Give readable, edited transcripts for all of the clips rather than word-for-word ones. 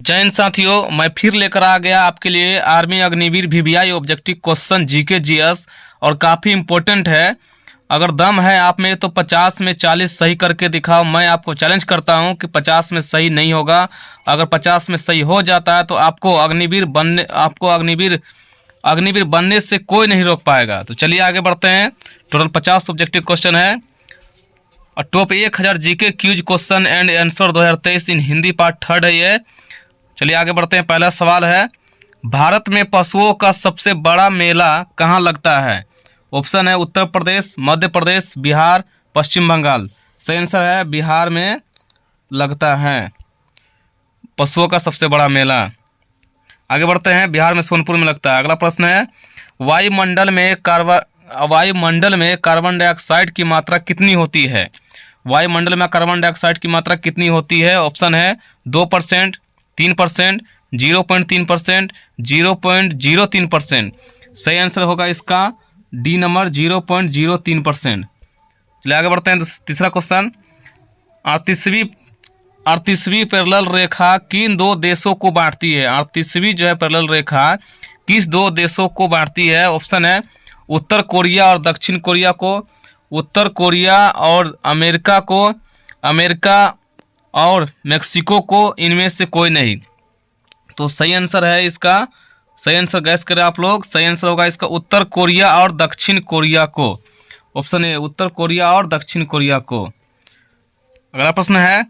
जय हिंद साथियों, मैं फिर लेकर आ गया आपके लिए army Agniveer VVI objective question GK GS और काफ़ी इम्पोर्टेंट है। अगर दम है आप में तो 50 में 40 सही करके दिखाओ। मैं आपको चैलेंज करता हूं कि 50 में सही नहीं होगा। अगर 50 में सही हो जाता है तो आपको अग्निवीर बनने से कोई नहीं रोक पाएगा। तो चलिए आगे बढ़ते हैं। टोटल 50 ऑब्जेक्टिव क्वेश्चन है और top 1000 GK Qs question and answer 2023 in Hindi part 3 है ये। चलिए आगे बढ़ते हैं। पहला सवाल है, भारत में पशुओं का सबसे बड़ा मेला कहाँ लगता है? ऑप्शन है उत्तर प्रदेश, मध्य प्रदेश, बिहार, पश्चिम बंगाल। सही आंसर है बिहार में लगता है पशुओं का सबसे बड़ा मेला। आगे बढ़ते हैं, बिहार में सोनपुर में लगता है। अगला प्रश्न है, वायुमंडल में कार्बन डाइऑक्साइड की मात्रा कितनी होती है? वायुमंडल में कार्बन डाइऑक्साइड की मात्रा कितनी होती है? ऑप्शन है 2%, 3%, 0.3%, 0.03%। सही आंसर होगा इसका डी नंबर 0.03%। चलिए आगे बढ़ते हैं। तीसरा क्वेश्चन, 38वीं पैरेलल रेखा किन दो देशों को बांटती है? 38वीं जो है पैरेलल रेखा किस दो देशों को बांटती है? ऑप्शन है उत्तर कोरिया और दक्षिण कोरिया को, उत्तर कोरिया और अमेरिका को, अमेरिका और मेक्सिको को, इनमें से कोई नहीं। तो सही आंसर है इसका, सही आंसर गैस करें आप लोग। सही आंसर होगा इसका उत्तर कोरिया और दक्षिण कोरिया को। ऑप्शन ए उत्तर कोरिया और दक्षिण कोरिया को। अगला प्रश्न है,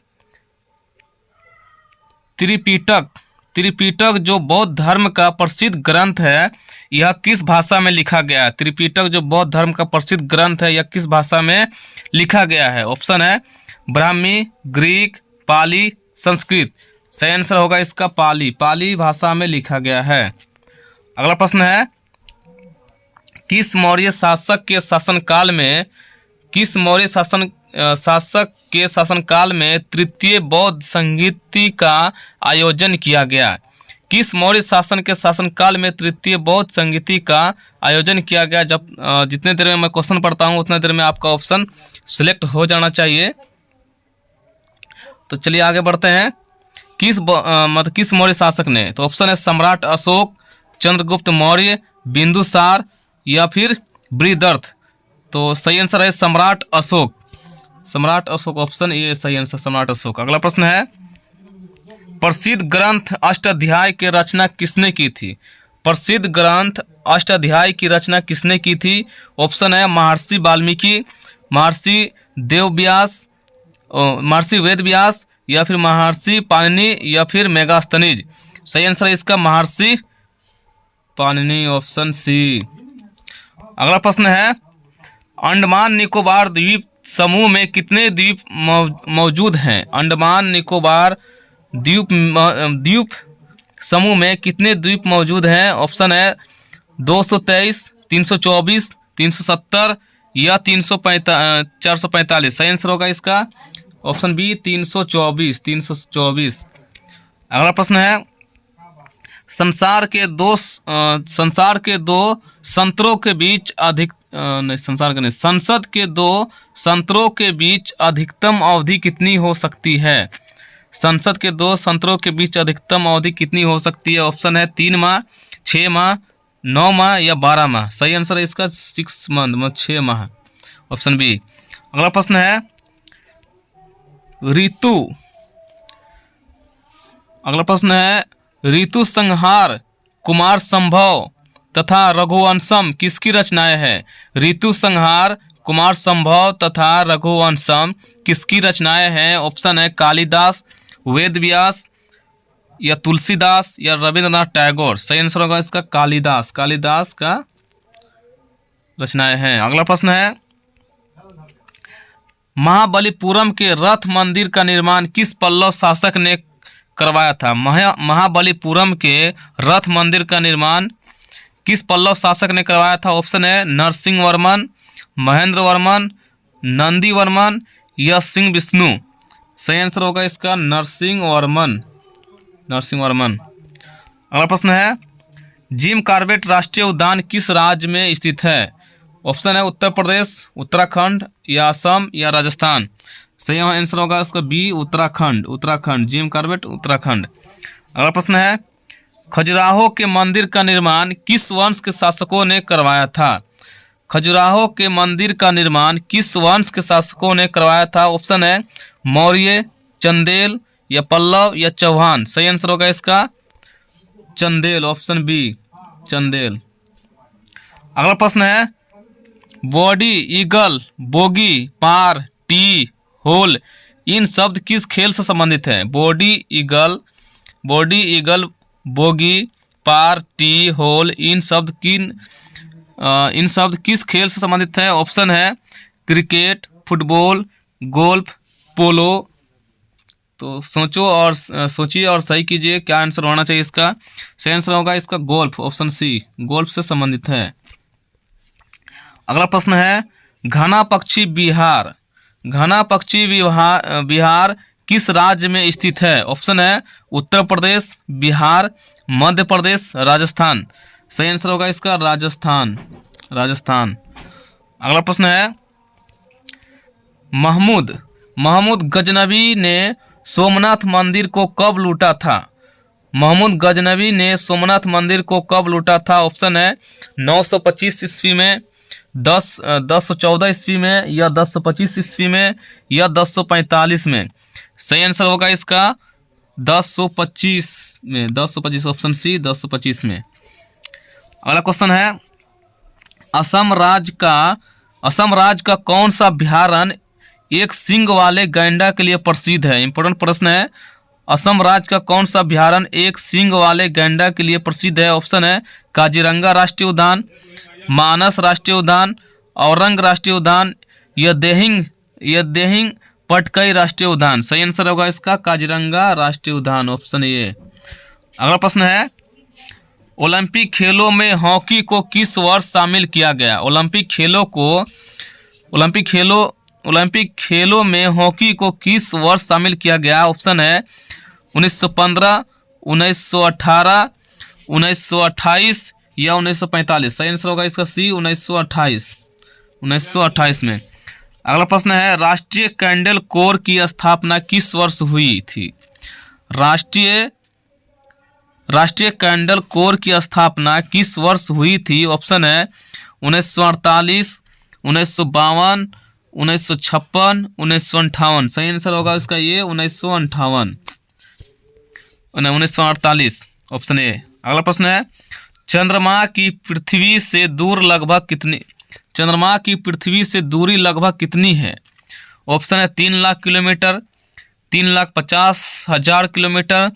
त्रिपिटक जो बौद्ध धर्म का प्रसिद्ध ग्रंथ है यह किस भाषा में लिखा गया है? त्रिपिटक जो बौद्ध धर्म का प्रसिद्ध ग्रंथ है यह किस भाषा में लिखा गया है? ऑप्शन है ब्राह्मी, ग्रीक, पाली, संस्कृत। सही आंसर होगा इसका पाली भाषा में लिखा गया है। अगला प्रश्न है, किस मौर्य शासक के शासनकाल में तृतीय बौद्ध संगीति का आयोजन किया गया? किस मौर्य शासन के शासनकाल में तृतीय बौद्ध संगीति का आयोजन किया गया? जब जितने देर में मैं क्वेश्चन पढ़ता हूँ उतने देर में आपका ऑप्शन सिलेक्ट हो जाना चाहिए। तो चलिए आगे बढ़ते हैं। किस मौर्य शासक ने? तो ऑप्शन है सम्राट अशोक, चंद्रगुप्त मौर्य, बिंदुसार या फिर बृहदर्थ। तो सही आंसर है सम्राट अशोक। ऑप्शन ए सही आंसर सम्राट अशोक। अगला प्रश्न है, प्रसिद्ध ग्रंथ अष्टाध्याय की रचना किसने की थी? प्रसिद्ध ग्रंथ अष्टाध्याय की रचना किसने की थी? ऑप्शन है महर्षि वाल्मीकि, महर्षि वेदव्यास या फिर महर्षि पाणिनि या फिर मेगास्थनीज। सही आंसर है इसका महर्षि पाणिनि, ऑप्शन सी। अगला प्रश्न है, अंडमान निकोबार द्वीप समूह में कितने द्वीप मौजूद हैं? अंडमान निकोबार द्वीप समूह में कितने द्वीप मौजूद हैं? ऑप्शन है 223, 324, 370 या 445। सही आंसर होगा इसका ऑप्शन बी 324। अगला प्रश्न है, संसार के दो संसद के दो सत्रों के बीच अधिकतम अवधि कितनी हो सकती है? संसद के दो सत्रों के बीच अधिकतम अवधि कितनी हो सकती है? ऑप्शन है 3 माह, 6 माह, 9 माह या 12 माह। सही आंसर है इसका 6 मंथ, मतलब 6 माह, ऑप्शन बी। अगला प्रश्न है, ऋतु संहार, कुमार संभव तथा रघुवंशम किसकी रचनाएं हैं? ऋतु संहार, कुमार संभव तथा रघुवंशम किसकी रचनाएं हैं? ऑप्शन है कालिदास, वेदव्यास या तुलसीदास या रविंद्रनाथ टैगोर। सही आंसर होगा इसका कालिदास का रचनाएं हैं। अगला प्रश्न है, महाबलीपुरम के रथ मंदिर का निर्माण किस पल्लव शासक ने करवाया था? महाबलीपुरम के रथ मंदिर का निर्माण किस पल्लव शासक ने करवाया था? ऑप्शन है नरसिंह वर्मन, महेंद्र वर्मन, नंदी वर्मन या सिंह विष्णु। सही आंसर होगा इसका नरसिंह वर्मन। अगला प्रश्न है, जिम कॉर्बेट राष्ट्रीय उद्यान किस राज्य में स्थित है? ऑप्शन है उत्तर प्रदेश, उत्तराखंड या असम या राजस्थान। सही आंसर होगा इसका B Uttarakhand, Jim Corbett Uttarakhand. अगला प्रश्न है, खजुराहो के मंदिर का निर्माण किस वंश के शासकों ने करवाया था? खजुराहो के मंदिर का निर्माण किस वंश के शासकों ने करवाया था? ऑप्शन है मौर्य, चंदेल या पल्लव या चौहान। सही आंसर होगा इसका चंदेल, ऑप्शन बी चंदेल। अगला प्रश्न है, बॉडी, ईगल, बोगी, पार, टी, होल इन शब्द किस खेल से संबंधित हैं? बॉडी ईगल, बोगी, पार, टी, होल इन शब्द किस खेल से संबंधित है? ऑप्शन है क्रिकेट, फुटबॉल, गोल्फ, पोलो। तो सोचिए और सही कीजिए क्या आंसर होना चाहिए इसका। सही आंसर होगा इसका गोल्फ, ऑप्शन सी गोल्फ से संबंधित है। अगला प्रश्न है, घना पक्षी बिहार किस राज्य में स्थित है? ऑप्शन है उत्तर प्रदेश, बिहार, मध्य प्रदेश, राजस्थान। सही आंसर होगा इसका राजस्थान। अगला प्रश्न है, महमूद गजनवी ने सोमनाथ मंदिर को कब लूटा था? महमूद गजनवी ने सोमनाथ मंदिर को कब लूटा था? ऑप्शन है 925 ईस्वी में, 1014 ईस्वी में या 1025 ईस्वी में या 1045 में। सही आंसर होगा इसका 1025 में, 1025 ऑप्शन सी 1025 में। अगला क्वेश्चन है, असम राज्य का कौन सा अभ्यारण्य एक सींग वाले गैंडा के लिए प्रसिद्ध है? इंपॉर्टेंट प्रश्न है, असम राज्य का कौन सा अभ्यारण्य एक सींग वाले गैंडा के लिए प्रसिद्ध है? ऑप्शन है काजीरंगा राष्ट्रीय उद्यान, मानस राष्ट्रीय उद्यान, औरंग राष्ट्रीय उद्यान या देहिंग पटकई राष्ट्रीय उद्यान। सही आंसर होगा इसका काजीरंगा राष्ट्रीय उद्यान, ऑप्शन ए। अगला प्रश्न है, ओलंपिक खेलों में हॉकी को किस वर्ष शामिल किया गया? ओलंपिक खेलों में हॉकी को किस वर्ष शामिल किया गया? ऑप्शन है 1915, 1918, 1928 या 1945। सही आंसर होगा इसका सी 1928 में। अगला प्रश्न है, राष्ट्रीय कैंडल कोर की स्थापना किस वर्ष हुई थी? राष्ट्रीय कैंडल कोर की स्थापना किस वर्ष हुई थी? ऑप्शन है 1948, 1952, 1956, 1958। सही आंसर होगा इसका ये 1948, ऑप्शन ए। अगला प्रश्न है, चंद्रमा की पृथ्वी से दूरी लगभग कितनी है? ऑप्शन है 3 लाख किलोमीटर, 3,50,000 किलोमीटर,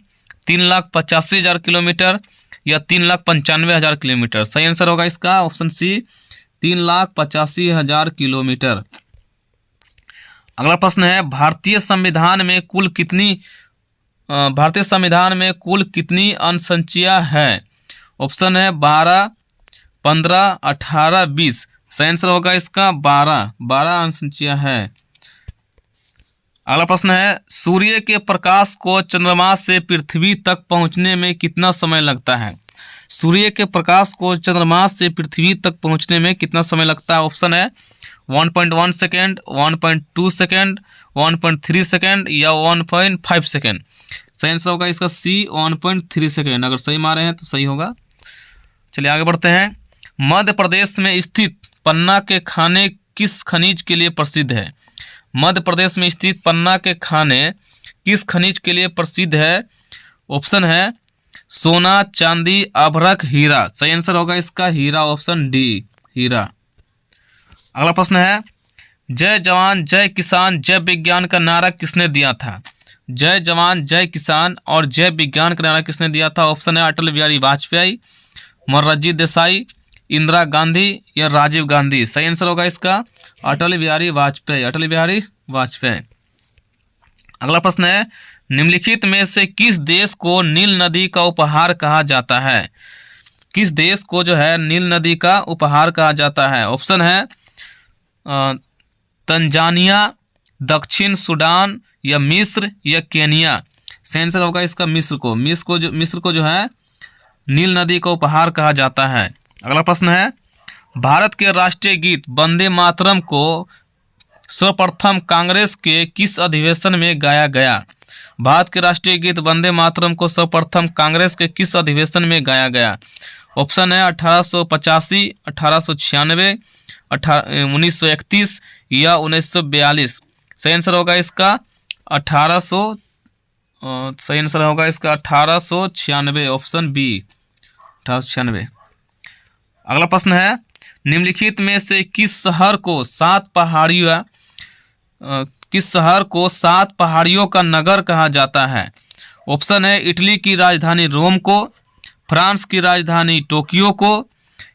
3,85,000 किलोमीटर या 3,95,000 किलोमीटर। सही आंसर होगा इसका ऑप्शन सी 3,85,000 किलोमीटर। अगला प्रश्न है, भारतीय संविधान में कुल कितनी अनुसूचियां हैं? ऑप्शन है 12, 15, 18, 20। सही आंसर होगा इसका 12 अनुसूचियां हैं। अगला प्रश्न है, सूर्य के प्रकाश को चंद्रमा से पृथ्वी तक पहुंचने में कितना समय लगता है? सूर्य के प्रकाश को चंद्रमा से पृथ्वी तक पहुंचने में कितना समय लगता है? ऑप्शन है 1.1 सेकेंड, 1.2 सेकेंड, 1.3 सेकेंड या 1.5 सेकेंड। सही आंसर होगा इसका सी 1.3 सेकेंड। अगर सही मारे हैं तो सही होगा। चलिए आगे बढ़ते हैं। मध्य प्रदेश में स्थित पन्ना के खाने किस खनिज के लिए प्रसिद्ध है? मध्य प्रदेश में स्थित पन्ना के खाने किस खनिज के लिए प्रसिद्ध है? ऑप्शन है सोना, चांदी, अभ्रक, हीरा। सही आंसर होगा इसका हीरा, ऑप्शन डी हीरा। अगला प्रश्न है, जय जवान जय किसान जय विज्ञान का नारा किसने दिया था? जय जवान जय किसान और जय विज्ञान का नारा किसने दिया था? ऑप्शन है अटल बिहारी वाजपेयी, मोरारजी देसाई, इंदिरा गांधी या राजीव गांधी। सही आंसर होगा इसका अटल बिहारी वाजपेयी। अगला प्रश्न है, निम्नलिखित में से किस देश को नील नदी का उपहार कहा जाता है? किस देश को जो है नील नदी का उपहार कहा जाता है? ऑप्शन है तंजानिया, दक्षिण सूडान या मिस्र या केनिया। सही आंसर होगा इसका मिस्र को जो है नील नदी का उपहार कहा जाता है। अगला प्रश्न है, भारत के राष्ट्रीय गीत वंदे मातरम को सर्वप्रथम कांग्रेस के किस अधिवेशन में गाया गया? भारत के राष्ट्रीय गीत वंदे मातरम को सर्वप्रथम कांग्रेस के किस अधिवेशन में गाया गया? ऑप्शन है 1885, 1896, 1931 या 1942। सही आंसर होगा इसका 1896, ऑप्शन बी 1896। अगला प्रश्न है, निम्नलिखित में से किस शहर को सात पहाड़ियों का नगर कहा जाता है? ऑप्शन है इटली की राजधानी रोम को, फ्रांस की राजधानी टोक्यो को,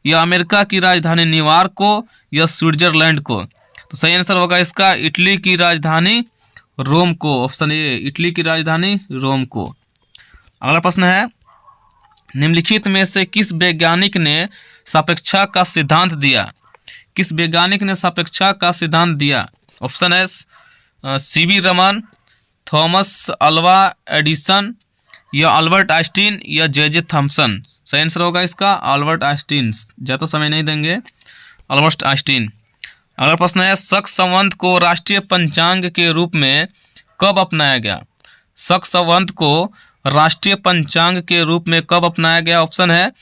या अमेरिका की राजधानी न्यूयॉर्क को, या स्विट्जरलैंड को। तो सही आंसर होगा इसका इटली की राजधानी रोम को, ऑप्शन ए इटली की राजधानी रोम को। अगला प्रश्न है, निम्नलिखित में से किस वैज्ञानिक ने सापेक्षता का सिद्धांत दिया? किस वैज्ञानिक ने सापेक्षता का सिद्धांत दिया? ऑप्शन है CV Raman, Thomas Alva Edison, या अल्बर्ट आइंस्टीन, या जे थॉमसन। सही आंसर होगा इसका अल्बर्ट आइंस्टीन। ज़्यादा समय नहीं देंगे, अल्बर्ट आइंस्टीन। अगला प्रश्न है, शक संवत को राष्ट्रीय पंचांग के रूप में कब अपनाया गया? शक संवत को राष्ट्रीय पंचांग के रूप में कब अपनाया गया? ऑप्शन है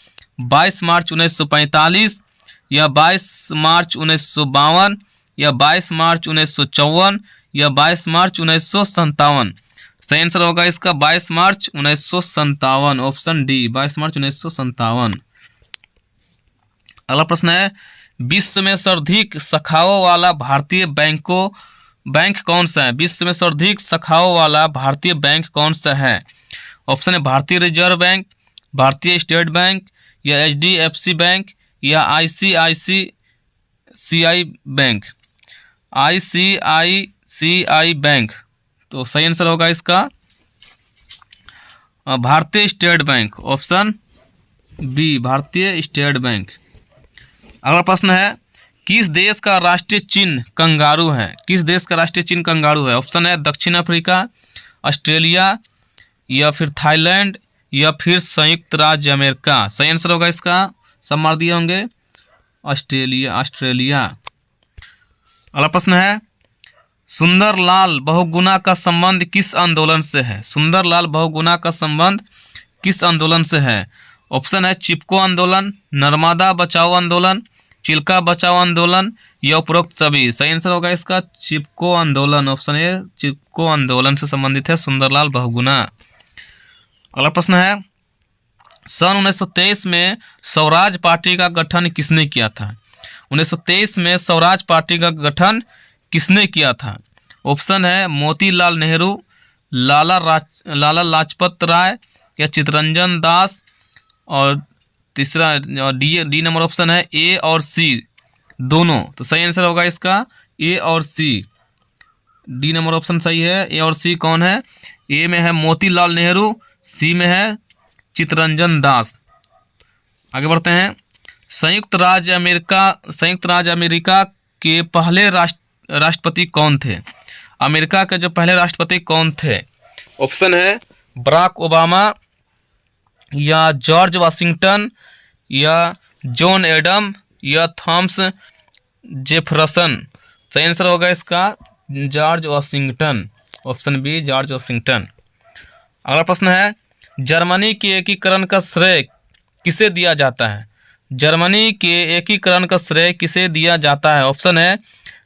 22 मार्च 1945, या 22 मार्च 1952, या 22 मार्च 1954, या 22 मार्च 1957। सही आंसर होगा इसका 22 मार्च 1957, ऑप्शन डी 22 मार्च 1957। अगला प्रश्न है, विश्व में सर्वाधिक शाखाओं वाला भारतीय बैंक कौन सा है? विश्व में सर्वाधिक शाखाओं वाला भारतीय बैंक कौन सा है? ऑप्शन है भारतीय रिजर्व बैंक, भारतीय स्टेट बैंक, या HDFC बैंक, या ICICI बैंक। ICICI bank. तो सही आंसर होगा इसका भारतीय स्टेट बैंक, ऑप्शन बी भारतीय स्टेट बैंक। अगला प्रश्न है, किस देश का राष्ट्रीय चिन्ह कंगारू है? किस देश का राष्ट्रीय चिन्ह कंगारू है? ऑप्शन है दक्षिण अफ्रीका, ऑस्ट्रेलिया, या फिर थाईलैंड, या फिर संयुक्त राज्य अमेरिका। सही आंसर होगा इसका, सब मार दिए होंगे, ऑस्ट्रेलिया। अगला प्रश्न है, सुंदरलाल बहुगुणा का संबंध किस आंदोलन से है? सुंदरलाल बहुगुणा का संबंध किस आंदोलन से है? ऑप्शन है चिपको आंदोलन, नर्मदा बचाओ आंदोलन, चिल्का बचाओ आंदोलन, या उपरोक्त सभी। सही आंसर होगा इसका चिपको आंदोलन, ऑप्शन ए चिपको आंदोलन से संबंधित है सुंदरलाल बहुगुणा। अगला प्रश्न है, सन 1923 में स्वराज पार्टी का गठन किसने किया था? 1923 में स्वराज पार्टी का गठन किसने किया था? ऑप्शन है मोतीलाल नेहरू, लाला लाजपत राय, या चित्तरंजन दास, और तीसरा डी नंबर ऑप्शन है ए और सी दोनों। तो सही आंसर होगा इसका ए और सी, डी नंबर ऑप्शन सही है। ए और सी कौन है? ए में है मोतीलाल नेहरू, सी में है चित्तरंजन दास। आगे बढ़ते हैं, संयुक्त राज्य अमेरिका के पहले राष्ट्रपति कौन थे? अमेरिका के जो पहले राष्ट्रपति कौन थे? ऑप्शन है बराक ओबामा, या जॉर्ज वाशिंगटन, या जॉन एडम, या थॉमस जेफरसन। सही आंसर होगा इसका George Washington, option B George Washington. अगला प्रश्न है, जर्मनी के एकीकरण का श्रेय किसे दिया जाता है? जर्मनी के एकीकरण का श्रेय किसे दिया जाता है? ऑप्शन है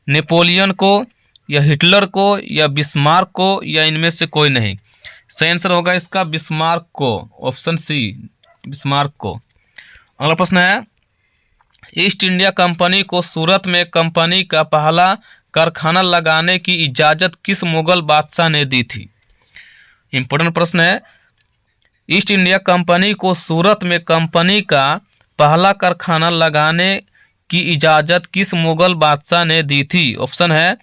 नेपोलियन को, या हिटलर को, या बिस्मार्क को, या इनमें से कोई नहीं। सही आंसर होगा इसका बिस्मार्क को, ऑप्शन सी बिस्मार्क को। अगला प्रश्न है, ईस्ट इंडिया कंपनी को सूरत में कंपनी का पहला कारखाना लगाने की इजाज़त किस मुगल बादशाह ने दी थी? इंपॉर्टेंट प्रश्न है, ईस्ट इंडिया कंपनी को सूरत में कंपनी का पहला कारखाना लगाने की इजाज़त किस मुगल बादशाह ने दी थी? ऑप्शन है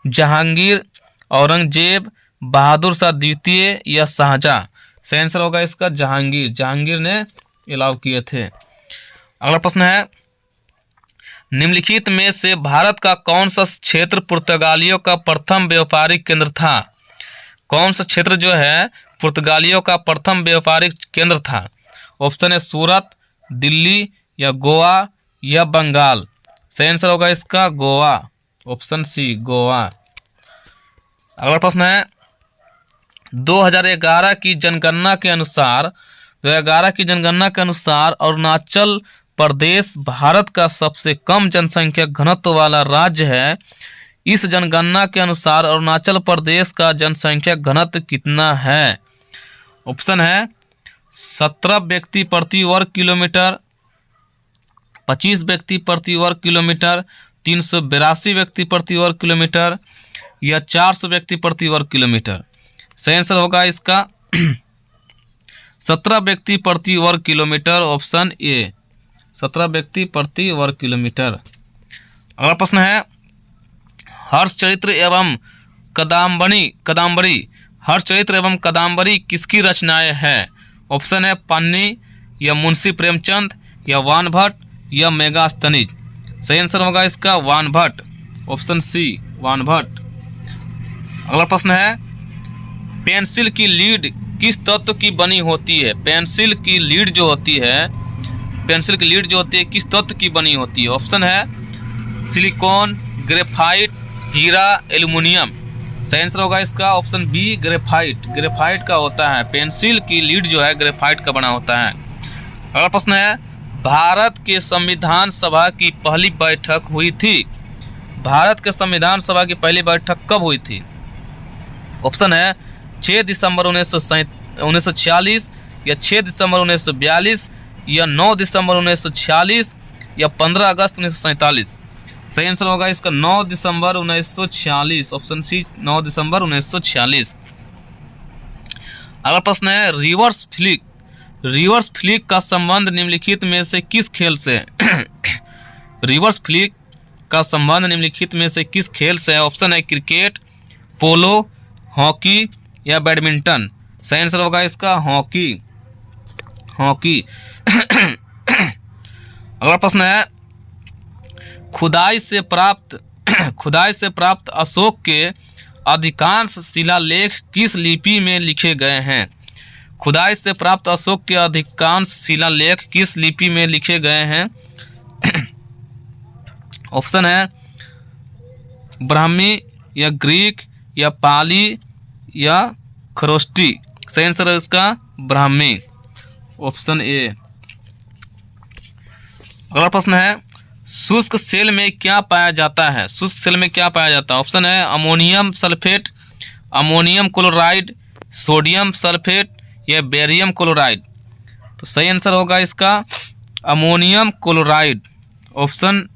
जहांगीर, औरंगजेब, बहादुर शाह द्वितीय, या शाहजहां। सही आंसर होगा इसका जहांगीर ने अलाउ किए थे। अगला प्रश्न है, निम्नलिखित में से भारत का कौन सा क्षेत्र पुर्तगालियों का प्रथम व्यापारिक केंद्र था? कौन सा क्षेत्र जो है पुर्तगालियों का प्रथम व्यापारिक केंद्र था? ऑप्शन है सूरत, दिल्ली, या गोवा, या बंगाल। सही आंसर होगा इसका गोवा, ऑप्शन सी गोवा। अगला प्रश्न है, 2011 की जनगणना के अनुसार 2011 की जनगणना के अनुसार अरुणाचल प्रदेश भारत का सबसे कम जनसंख्या घनत्व वाला राज्य है। इस जनगणना के अनुसार अरुणाचल प्रदेश का जनसंख्या घनत्व कितना है? ऑप्शन है 17 व्यक्ति प्रति वर्ग किलोमीटर, 25 व्यक्ति प्रति वर्ग किलोमीटर, 382 व्यक्ति प्रति वर्ग किलोमीटर या 400 व्यक्ति प्रति वर्ग किलोमीटर। सही आंसर होगा इसका 17 व्यक्ति प्रति वर्ग किलोमीटर, ऑप्शन ए 17 व्यक्ति प्रति वर्ग किलोमीटर। अगला प्रश्न है हर्षचरित्र एवं कादम्बरी हर्षचरित्र एवं कादम्बरी किसकी रचनाएं हैं? ऑप्शन है पाणिनि या मुंशी प्रेमचंद या वानभट्ट या मेगास्थनीज। सही आंसर होगा इसका वानभट्ट, ऑप्शन सी वानभट्ट। अगला प्रश्न है पेंसिल की लीड किस तत्व की बनी होती है? पेंसिल की लीड जो होती है किस तत्व की बनी होती है? ऑप्शन है सिलिकॉन, ग्रेफाइट, हीरा, एल्युमिनियम। सही आंसर होगा इसका ऑप्शन बी ग्रेफाइट का होता है। पेंसिल की लीड जो है ग्रेफाइट का बना होता है। अगला प्रश्न है भारत के संविधान सभा की पहली बैठक हुई थी? भारत के संविधान सभा की पहली बैठक कब हुई थी? ऑप्शन है 6 दिसंबर 1946 या 6 दिसंबर 1942 या 9 दिसंबर 1946 या 15 अगस्त 1947। सही आंसर होगा इसका 9 दिसंबर 1946, ऑप्शन सी 9 दिसंबर 1946। अगला प्रश्न है रिवर्स फ्लिक का संबंध निम्नलिखित में से किस खेल से रिवर्स फ्लिक का संबंध निम्नलिखित में से किस खेल से है? ऑप्शन है क्रिकेट, पोलो, हॉकी या बैडमिंटन। सही आंसर होगा इसका हॉकी। अगला प्रश्न है खुदाई से प्राप्त अशोक के अधिकांश शिलालेख किस लिपि में लिखे गए हैं? खुदाई से प्राप्त अशोक के अधिकांश शिलालेख किस लिपि में लिखे गए हैं? ऑप्शन है ब्राह्मी या ग्रीक या पाली या खरोष्टी। सही आंसर है इसका ब्राह्मी, ऑप्शन ए। अगला प्रश्न है शुष्क सेल में क्या पाया जाता है? शुष्क सेल में क्या पाया जाता है? ऑप्शन है ammonium sulphate, ammonium chloride, sodium sulphate या बेरियम क्लोराइड। तो सही आंसर होगा इसका ammonium chloride, option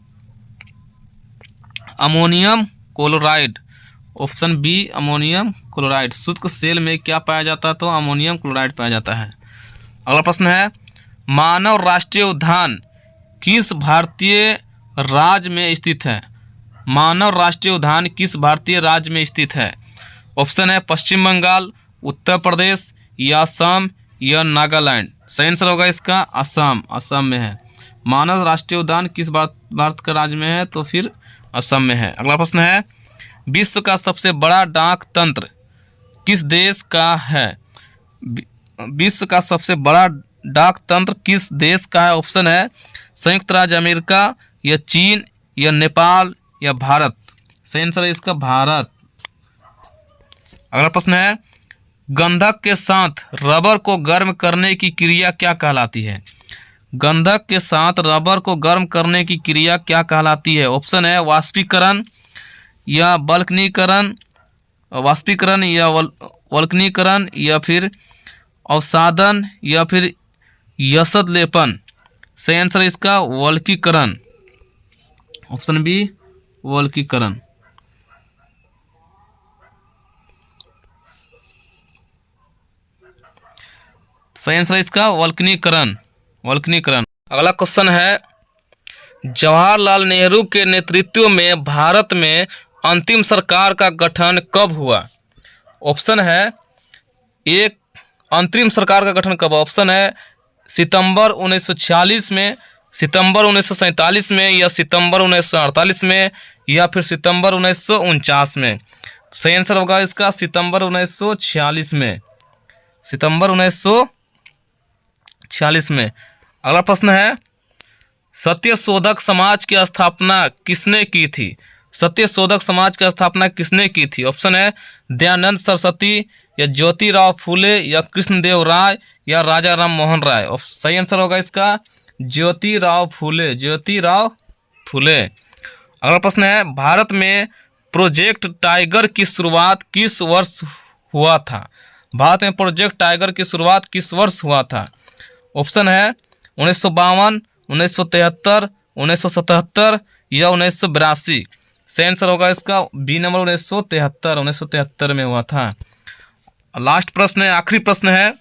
ammonium chloride, option B ammonium chloride. शुष्क सेल में क्या पाया जाता है? तो अमोनियम क्लोराइड पाया जाता है। अगला प्रश्न है मानव राष्ट्रीय उद्यान किस भारतीय राज्य में स्थित है? मानव राष्ट्रीय उद्यान किस भारतीय राज्य में स्थित है? ऑप्शन है पश्चिम बंगाल, उत्तर प्रदेश या असम या नागालैंड। सही आंसर होगा इसका असम में है। मानव राष्ट्रीय उद्यान किस भारत का राज्य में है? तो फिर असम में है। अगला प्रश्न है विश्व का सबसे बड़ा डाक तंत्र किस देश का है? विश्व का सबसे बड़ा डाक तंत्र किस देश का है? ऑप्शन है संयुक्त राज्य अमेरिका या चीन या नेपाल या भारत। सही आंसर है इसका भारत। अगला प्रश्न है गंधक के साथ रबर को गर्म करने की क्रिया क्या कहलाती है? गंधक के साथ रबर को गर्म करने की क्रिया क्या कहलाती है? ऑप्शन है वाष्पीकरण या वल्कनीकरण या फिर अवसादन या फिर यसद लेपन। सही आंसर इसका वल्कीकरण, ऑप्शन बी वल्कीकरण। सही आंसर इसका वल्कनीकरण। अगला क्वेश्चन है जवाहरलाल नेहरू के नेतृत्व में भारत में अंतिम सरकार का गठन कब हुआ? ऑप्शन है एक अंतरिम सरकार का गठन कब? ऑप्शन है सितंबर 1946 में, सितंबर 1947 में या सितंबर 1948 में या फिर सितंबर 1949 में। सही आंसर होगा इसका सितंबर 1946 में, सितंबर 1946 में। अगला प्रश्न है सत्यशोधक समाज की स्थापना किसने की थी? सत्य शोधक समाज की स्थापना किसने की थी? ऑप्शन है दयानंद सरस्वती या ज्योतिराव फूले या कृष्णदेव राय या राजा राम मोहन राय। सही आंसर होगा इसका ज्योतिराव फूले, ज्योतिराव फूले। अगला प्रश्न है भारत में प्रोजेक्ट टाइगर की शुरुआत किस वर्ष हुआ था? भारत में प्रोजेक्ट टाइगर की शुरुआत किस वर्ष हुआ था? ऑप्शन है 1952, 1973, 1977 या 1982। सही आंसर होगा इसका बी नंबर 1973, 1973 में हुआ था। लास्ट प्रश्न है, आखिरी प्रश्न है,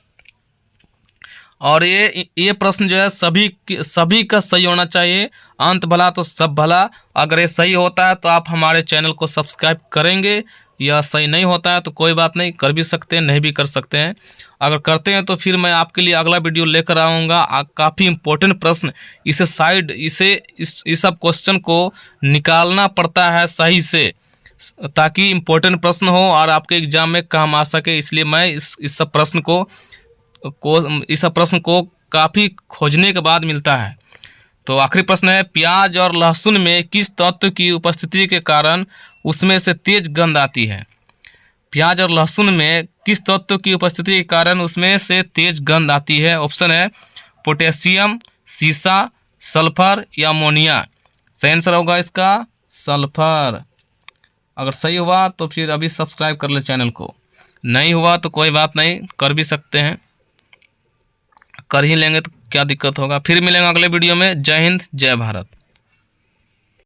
और ये प्रश्न जो है सभी का सही होना चाहिए। अंत भला तो सब भला। अगर ये सही होता है तो आप हमारे चैनल को सब्सक्राइब करेंगे, या सही नहीं होता है तो कोई बात नहीं, कर भी सकते हैं, नहीं भी कर सकते हैं। अगर करते हैं तो फिर मैं आपके लिए अगला वीडियो लेकर आऊँगा। काफ़ी इम्पोर्टेंट प्रश्न, इस सब क्वेश्चन को निकालना पड़ता है सही से, ताकि इम्पोर्टेंट प्रश्न हो और आपके एग्जाम में काम आ सके। इसलिए मैं इस सब प्रश्न को काफ़ी खोजने के बाद मिलता है। तो आखिरी प्रश्न है प्याज और लहसुन में किस तत्व की उपस्थिति के कारण उसमें से तेज गंध आती है? प्याज और लहसुन में किस तत्व की उपस्थिति के कारण उसमें से तेज गंध आती है? ऑप्शन है पोटेशियम, सीसा, सल्फर या अमोनिया। सही आंसर होगा इसका सल्फर। अगर सही हुआ तो फिर अभी सब्सक्राइब कर ले चैनल को, नहीं हुआ तो कोई बात नहीं, कर भी सकते हैं, कर ही लेंगे तो क्या दिक्कत होगा। फिर मिलेंगे अगले वीडियो में। जय हिंद, जय भारत।